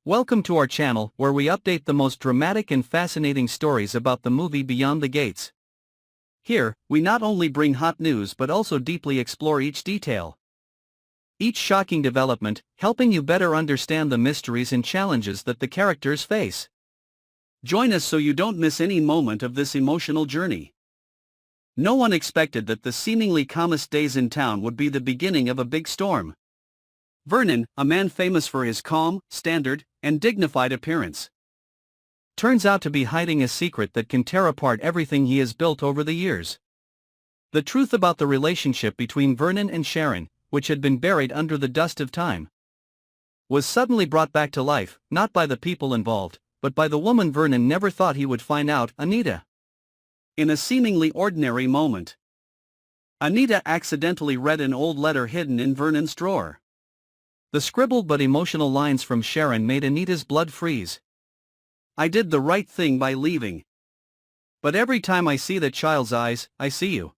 Welcome to our channel where we update the most dramatic and fascinating stories about the movie Beyond the Gates. Here, we not only bring hot news but also deeply explore each detail. Each shocking development, helping you better understand the mysteries and challenges that the characters face. Join us so you don't miss any moment of this emotional journey. No one expected that the seemingly calmest days in town would be the beginning of a big storm. Vernon, a man famous for his calm, standard, and dignified appearance, turns out to be hiding a secret that can tear apart everything he has built over the years. The truth about the relationship between Vernon and Sharon, which had been buried under the dust of time, was suddenly brought back to life, not by the people involved, but by the woman Vernon never thought he would find out, Anita. In a seemingly ordinary moment, Anita accidentally read an old letter hidden in Vernon's drawer. The scribbled but emotional lines from Sharon made Anita's blood freeze. "I did the right thing by leaving. But every time I see that child's eyes, I see you."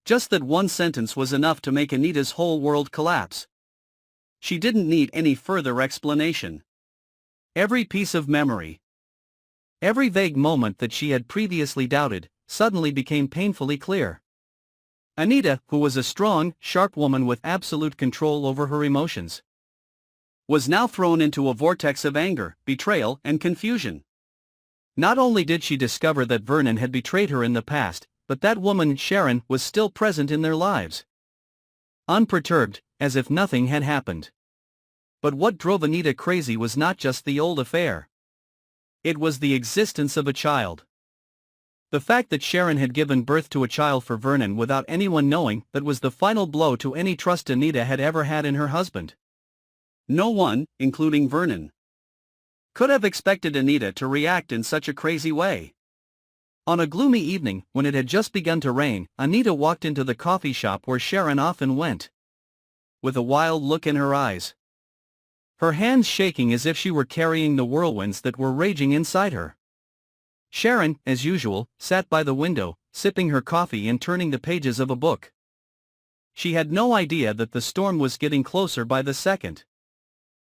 Just that one sentence was enough to make Anita's whole world collapse. She didn't need any further explanation. Every piece of memory, every vague moment that she had previously doubted, suddenly became painfully clear. Anita, who was a strong, sharp woman with absolute control over her emotions, was now thrown into a vortex of anger, betrayal, and confusion. Not only did she discover that Vernon had betrayed her in the past, but that woman, Sharon, was still present in their lives. Unperturbed, as if nothing had happened. But what drove Anita crazy was not just the old affair. It was the existence of a child. The fact that Sharon had given birth to a child for Vernon without anyone knowing, that was the final blow to any trust Anita had ever had in her husband. No one, including Vernon, could have expected Anita to react in such a crazy way. On a gloomy evening, when it had just begun to rain, Anita walked into the coffee shop where Sharon often went, with a wild look in her eyes, her hands shaking as if she were carrying the whirlwinds that were raging inside her. Sharon, as usual, sat by the window, sipping her coffee and turning the pages of a book. She had no idea that the storm was getting closer by the second.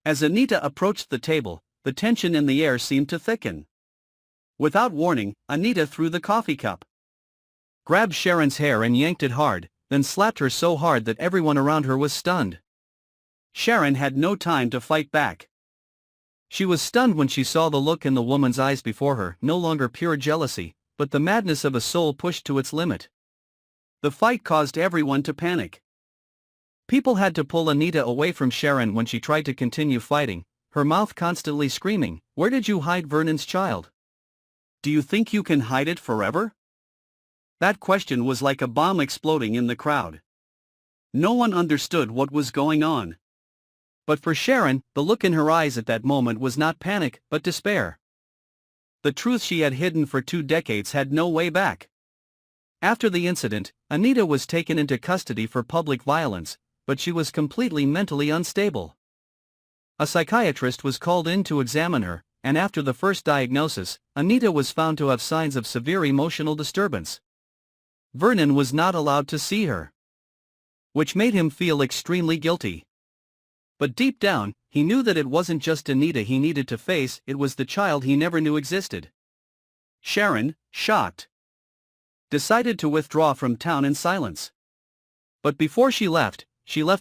As Anita approached the table, the tension in the air seemed to thicken. Without warning, Anita threw the coffee cup, grabbed Sharon's hair and yanked it hard, then slapped her so hard that everyone around her was stunned. Sharon had no time to fight back. She was stunned when she saw the look in the woman's eyes before her, no longer pure jealousy, but the madness of a soul pushed to its limit. The fight caused everyone to panic. People had to pull Anita away from Sharon when she tried to continue fighting, her mouth constantly screaming, "Where did you hide Vernon's child? Do you think you can hide it forever?" That question was like a bomb exploding in the crowd. No one understood what was going on. But for Sharon, the look in her eyes at that moment was not panic, but despair. The truth she had hidden for 2 decades had no way back. After the incident, Anita was taken into custody for public violence, but she was completely mentally unstable. A psychiatrist was called in to examine her, and after the first diagnosis, Anita was found to have signs of severe emotional disturbance. Vernon was not allowed to see her, which made him feel extremely guilty. But deep down, he knew that it wasn't just Anita he needed to face, it was the child he never knew existed. Sharon, shocked, decided to withdraw from town in silence. But before she left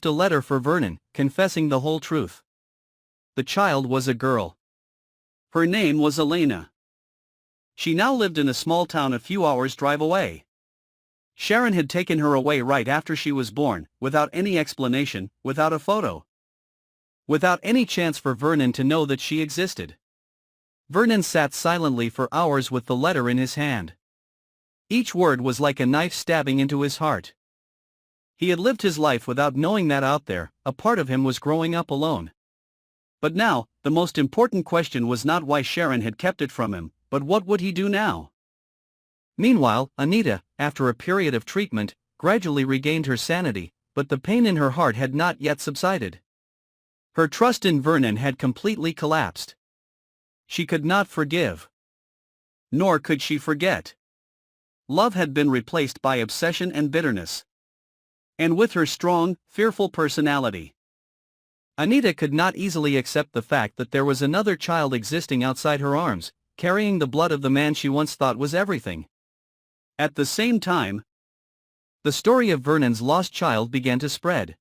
a letter for Vernon, confessing the whole truth. The child was a girl. Her name was Elena. She now lived in a small town a few hours' drive away. Sharon had taken her away right after she was born, without any explanation, without a photo, without any chance for Vernon to know that she existed. Vernon sat silently for hours with the letter in his hand. Each word was like a knife stabbing into his heart. He had lived his life without knowing that out there, a part of him was growing up alone. But now, the most important question was not why Sharon had kept it from him, but what would he do now? Meanwhile, Anita, after a period of treatment, gradually regained her sanity, but the pain in her heart had not yet subsided. Her trust in Vernon had completely collapsed. She could not forgive. Nor could she forget. Love had been replaced by obsession and bitterness. And with her strong, fearful personality, Anita could not easily accept the fact that there was another child existing outside her arms, carrying the blood of the man she once thought was everything. At the same time, the story of Vernon's lost child began to spread.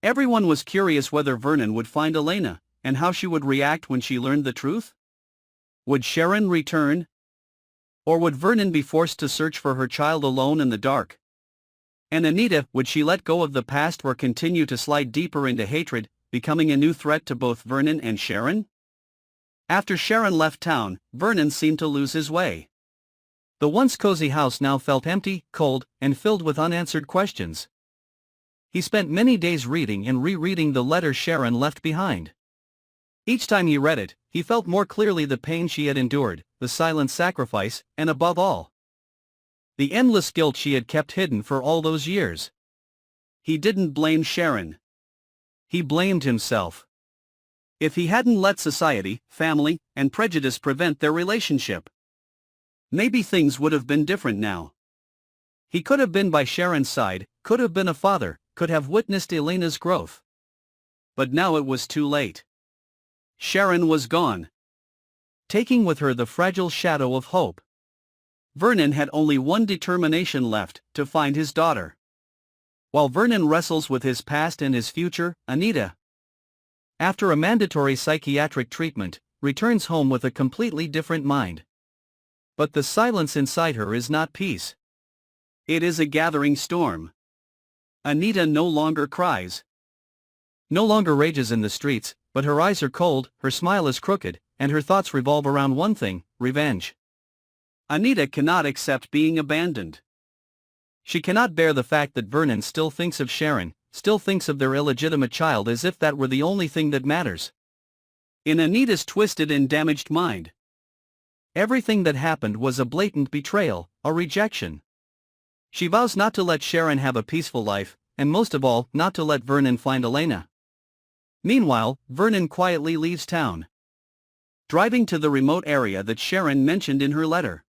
Everyone was curious whether Vernon would find Elena, and how she would react when she learned the truth. Would Sharon return? Or would Vernon be forced to search for her child alone in the dark? And Anita, would she let go of the past or continue to slide deeper into hatred, becoming a new threat to both Vernon and Sharon? After Sharon left town, Vernon seemed to lose his way. The once cozy house now felt empty, cold, and filled with unanswered questions. He spent many days reading and rereading the letter Sharon left behind. Each time he read it, he felt more clearly the pain she had endured, the silent sacrifice, and above all, the endless guilt she had kept hidden for all those years. He didn't blame Sharon. He blamed himself. If he hadn't let society, family, and prejudice prevent their relationship, maybe things would have been different now. He could have been by Sharon's side, could have been a father, could have witnessed Elena's growth. But now it was too late. Sharon was gone, taking with her the fragile shadow of hope. Vernon had only one determination left, to find his daughter. While Vernon wrestles with his past and his future, Anita, after a mandatory psychiatric treatment, returns home with a completely different mind. But the silence inside her is not peace. It is a gathering storm. Anita no longer cries, no longer rages in the streets, but her eyes are cold, her smile is crooked, and her thoughts revolve around one thing: revenge. Anita cannot accept being abandoned. She cannot bear the fact that Vernon still thinks of Sharon, still thinks of their illegitimate child as if that were the only thing that matters. In Anita's twisted and damaged mind, everything that happened was a blatant betrayal, a rejection. She vows not to let Sharon have a peaceful life, and most of all, not to let Vernon find Elena. Meanwhile, Vernon quietly leaves town, driving to the remote area that Sharon mentioned in her letter.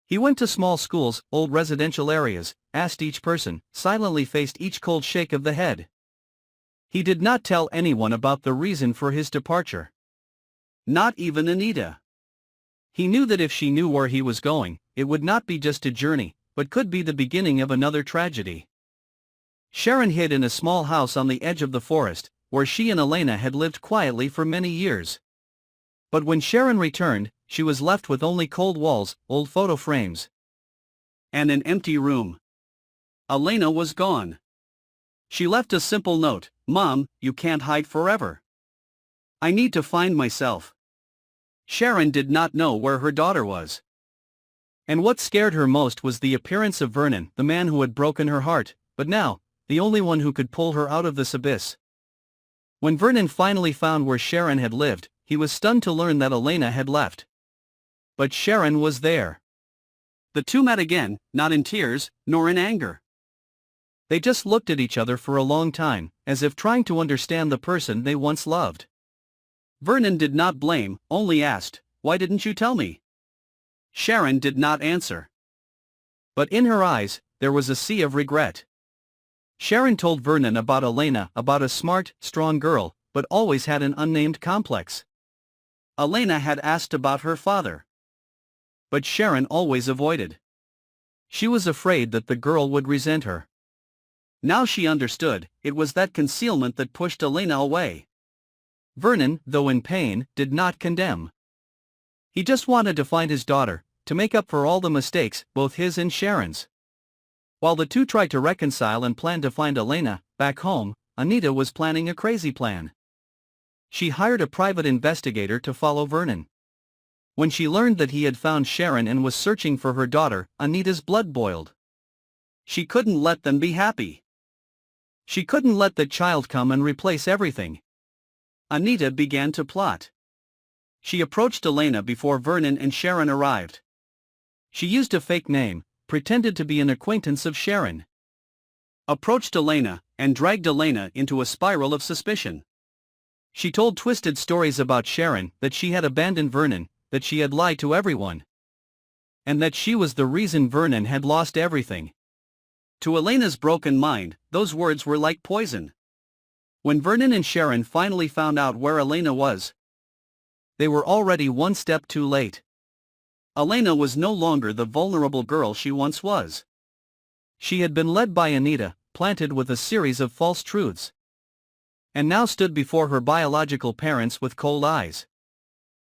He went to small schools, old residential areas, asked each person, silently faced each cold shake of the head. He did not tell anyone about the reason for his departure. Not even Anita. He knew that if she knew where he was going, it would not be just a journey, but could be the beginning of another tragedy. Sharon hid in a small house on the edge of the forest, where she and Elena had lived quietly for many years. But when Sharon returned, she was left with only cold walls, old photo frames, and an empty room. Elena was gone. She left a simple note: "Mom, you can't hide forever. I need to find myself." Sharon did not know where her daughter was. And what scared her most was the appearance of Vernon, the man who had broken her heart, but now, the only one who could pull her out of this abyss. When Vernon finally found where Sharon had lived, he was stunned to learn that Elena had left. But Sharon was there. The two met again, not in tears, nor in anger. They just looked at each other for a long time, as if trying to understand the person they once loved. Vernon did not blame, only asked, "Why didn't you tell me?" Sharon did not answer. But in her eyes, there was a sea of regret. Sharon told Vernon about Elena, about a smart, strong girl, but always had an unnamed complex. Elena had asked about her father, but Sharon always avoided. She was afraid that the girl would resent her. Now she understood, it was that concealment that pushed Elena away. Vernon, though in pain, did not condemn. He just wanted to find his daughter, to make up for all the mistakes, both his and Sharon's. While the two tried to reconcile and plan to find Elena, back home, Anita was planning a crazy plan. She hired a private investigator to follow Vernon. When she learned that he had found Sharon and was searching for her daughter, Anita's blood boiled. She couldn't let them be happy. She couldn't let the child come and replace everything. Anita began to plot. She approached Elena before Vernon and Sharon arrived. She used a fake name, pretended to be an acquaintance of Sharon, approached Elena, and dragged Elena into a spiral of suspicion. She told twisted stories about Sharon, that she had abandoned Vernon, that she had lied to everyone, and that she was the reason Vernon had lost everything. To Elena's broken mind, those words were like poison. When Vernon and Sharon finally found out where Elena was, they were already one step too late. Elena was no longer the vulnerable girl she once was. She had been led by Anita, planted with a series of false truths, and now stood before her biological parents with cold eyes.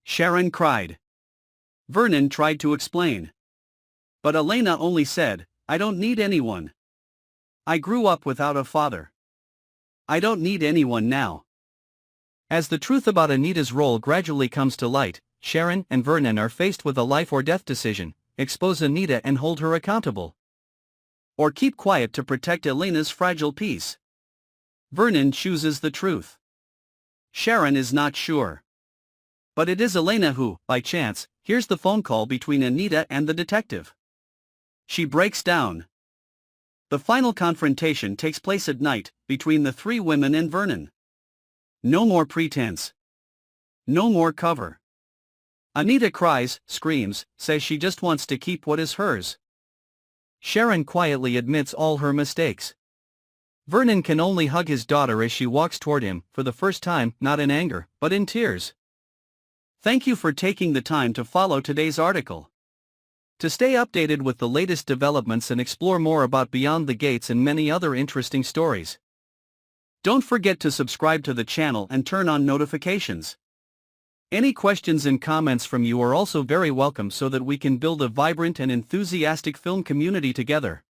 Sharon cried. Vernon tried to explain. But Elena only said, "I don't need anyone. I grew up without a father. I don't need anyone now." As the truth about Anita's role gradually comes to light, Sharon and Vernon are faced with a life or death decision: expose Anita and hold her accountable, or keep quiet to protect Elena's fragile peace. Vernon chooses the truth. Sharon is not sure. But it is Elena who, by chance, hears the phone call between Anita and the detective. She breaks down. The final confrontation takes place at night, between the three women and Vernon. No more pretense. No more cover. Anita cries, screams, says she just wants to keep what is hers. Sharon quietly admits all her mistakes. Vernon can only hug his daughter as she walks toward him, for the first time, not in anger, but in tears. Thank you for taking the time to follow today's article. To stay updated with the latest developments and explore more about Beyond the Gates and many other interesting stories, don't forget to subscribe to the channel and turn on notifications. Any questions and comments from you are also very welcome so that we can build a vibrant and enthusiastic film community together.